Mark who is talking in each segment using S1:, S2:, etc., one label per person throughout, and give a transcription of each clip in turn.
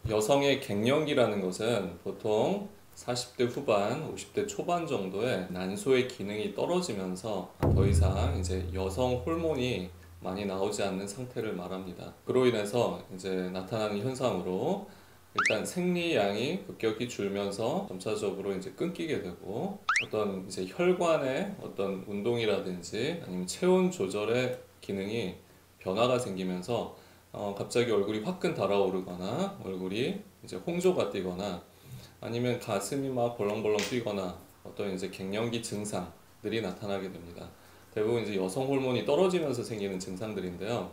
S1: 여성의 갱년기라는 것은 보통 40대 후반, 50대 초반 정도에 난소의 기능이 떨어지면서 더 이상 이제 여성 호르몬이 많이 나오지 않는 상태를 말합니다. 그로 인해서 이제 나타나는 현상으로 일단 생리량이 급격히 줄면서 점차적으로 이제 끊기게 되고, 어떤 이제 혈관의 어떤 운동이라든지 아니면 체온 조절의 기능이 변화가 생기면서 갑자기 얼굴이 화끈 달아오르거나 얼굴이 이제 홍조가 띄거나 아니면 가슴이 막 벌렁벌렁 뛰거나 어떤 이제 갱년기 증상들이 나타나게 됩니다. 대부분 이제 여성 호르몬이 떨어지면서 생기는 증상들인데요.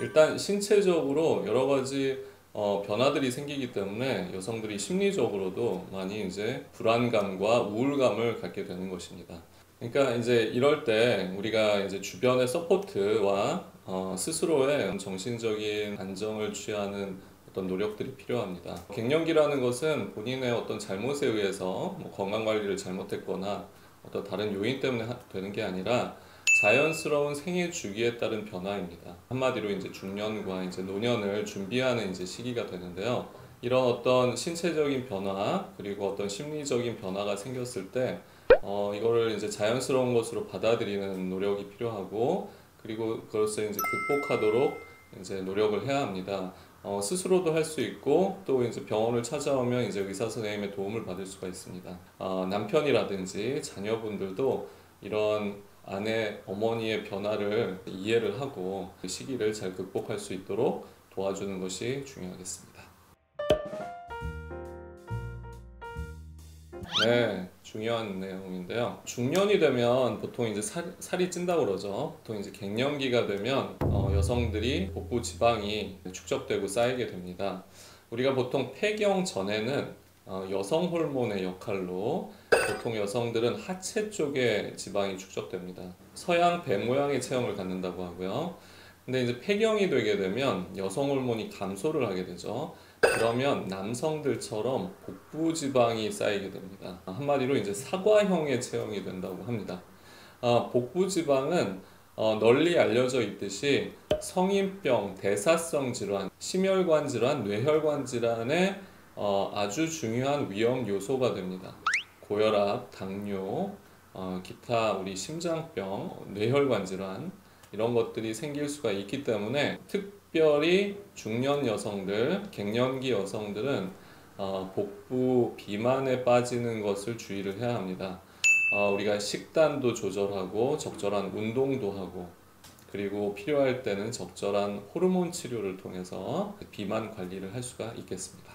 S1: 일단 신체적으로 여러 가지 변화들이 생기기 때문에 여성들이 심리적으로도 많이 이제 불안감과 우울감을 갖게 되는 것입니다. 그러니까 이제 이럴 때 우리가 이제 주변의 서포트와 스스로의 정신적인 안정을 취하는 어떤 노력들이 필요합니다. 갱년기라는 것은 본인의 어떤 잘못에 의해서 뭐 건강 관리를 잘못했거나 어떤 다른 요인 때문에 되는 게 아니라 자연스러운 생애 주기에 따른 변화입니다. 한마디로 이제 중년과 이제 노년을 준비하는 이제 시기가 되는데요. 이런 어떤 신체적인 변화 그리고 어떤 심리적인 변화가 생겼을 때 이거를 이제 자연스러운 것으로 받아들이는 노력이 필요하고, 그리고 그것을 이제 극복하도록 이제 노력을 해야 합니다. 스스로도 할 수 있고 또 이제 병원을 찾아오면 이제 의사 선생님의 도움을 받을 수가 있습니다. 남편이라든지 자녀분들도 이런 아내, 어머니의 변화를 이해를 하고 그 시기를 잘 극복할 수 있도록 도와주는 것이 중요하겠습니다. 네, 중요한 내용인데요. 중년이 되면 보통 이제 살이 찐다고 그러죠. 보통 이제 갱년기가 되면 여성들이 복부 지방이 축적되고 쌓이게 됩니다. 우리가 보통 폐경 전에는 여성 호르몬의 역할로 보통 여성들은 하체 쪽에 지방이 축적됩니다. 서양 배 모양의 체형을 갖는다고 하고요. 근데 이제 폐경이 되게 되면 여성 호르몬이 감소를 하게 되죠. 그러면 남성들처럼 복부 지방이 쌓이게 됩니다. 한마디로 이제 사과형의 체형이 된다고 합니다. 복부 지방은 널리 알려져 있듯이 성인병, 대사성 질환, 심혈관 질환, 뇌혈관 질환의 아주 중요한 위험 요소가 됩니다. 고혈압, 당뇨, 기타 우리 심장병, 뇌혈관 질환 이런 것들이 생길 수가 있기 때문에 특별히 중년 여성들, 갱년기 여성들은 복부 비만에 빠지는 것을 주의를 해야 합니다. 우리가 식단도 조절하고 적절한 운동도 하고, 그리고 필요할 때는 적절한 호르몬 치료를 통해서 비만 관리를 할 수가 있겠습니다.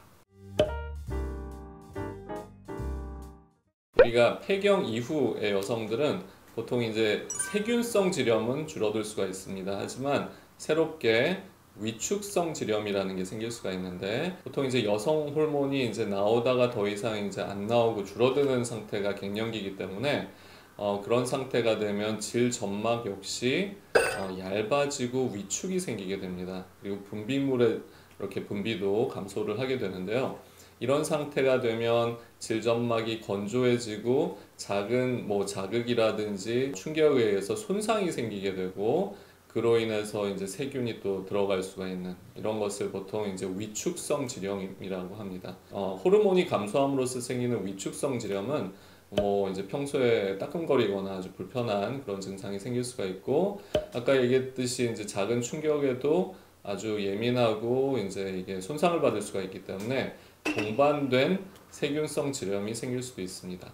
S1: 우리가 폐경 이후의 여성들은 보통 이제 세균성 지렴은 줄어들 수가 있습니다. 하지만 새롭게 위축성 지렴이라는 게 생길 수가 있는데, 보통 이제 여성 호르몬이 이제 나오다가 더 이상 이제 안 나오고 줄어드는 상태가 갱년기이기 때문에 그런 상태가 되면 질 점막 역시 얇아지고 위축이 생기게 됩니다. 그리고 분비물의 이렇게 분비도 감소를 하게 되는데요. 이런 상태가 되면 질점막이 건조해지고 작은 자극이라든지 충격에 의해서 손상이 생기게 되고, 그로 인해서 이제 세균이 또 들어갈 수가 있는 이런 것을 보통 이제 위축성 지렴이라고 합니다. 호르몬이 감소함으로써 생기는 위축성 지렴은 이제 평소에 따끔거리거나 아주 불편한 그런 증상이 생길 수가 있고, 아까 얘기했듯이 이제 작은 충격에도 아주 예민하고 이제 이게 손상을 받을 수가 있기 때문에 동반된 세균성 질염이 생길 수도 있습니다.